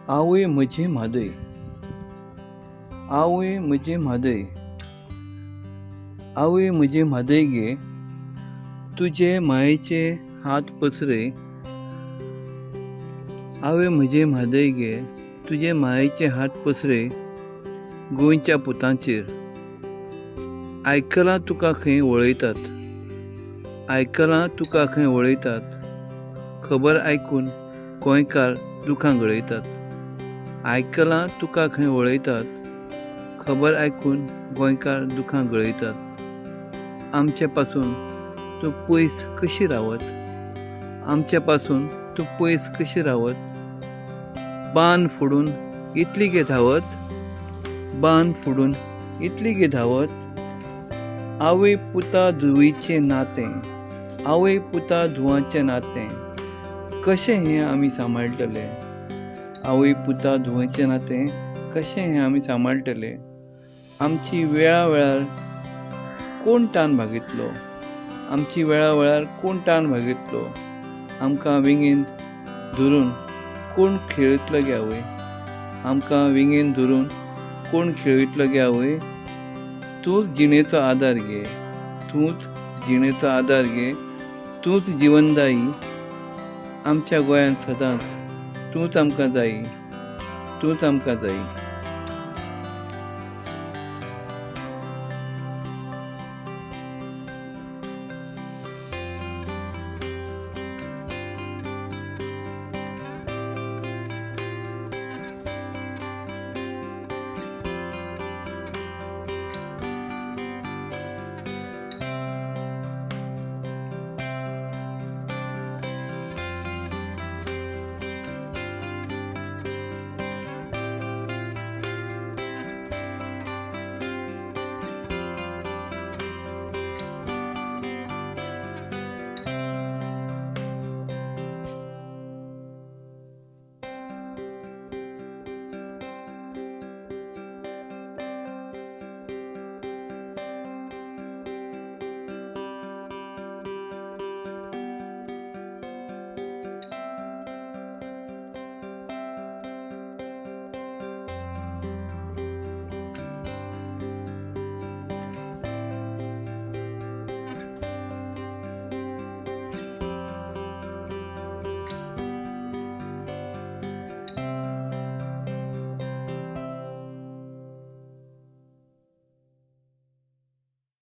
आवय म्हजे म्हादय, आवय म्हजे म्हादय, आवय म्हजे म्हादय गे, तुझे मायेचे हात पसरे. आवय म्हजे म्हादय गे, तुझे मायेचे हात पसरे गोंयच्या पुतांचेर. आयकलां तुका खंय वळयतात, आयकलां तुका खंय वळयतात, खबर आयकून गोंयकार दुखां गळयतात. आयकलां तुका खंय वळयतात, खबर आयकून गोंयकार दुखां गळयतात. आमचे पासून तूं पयस कशी रावत, आमचे पासून तूं पयस कशी रावत. बान फोडून इतली गे धांवत, बान फोडून इतली गे धांवत. आवय पुता धुवेचें नातें, आवय पुता धुवाचें नातें, कशें हें आमी सांबाळटले. आवय पुता धुवेचें नातें, कशें हें आमी सांबाळटले. आमची वेळा वेळार कोण तान भागितलो, आमची वेळा वेळार कोण तान भागितलो. आमकां विंगेन धरून कोण खेळयतलो गे आवय, आमकां विंगेन धरून कोण खेळयतलो गे आवय. तूंच जिणेचो आदार गे, तूंच जिणेचो आदार गे, तूंच जिवनदायी. आमच्या गोंयांत सदांच तूंच आमकां जायी, तूंच आमकां जायी.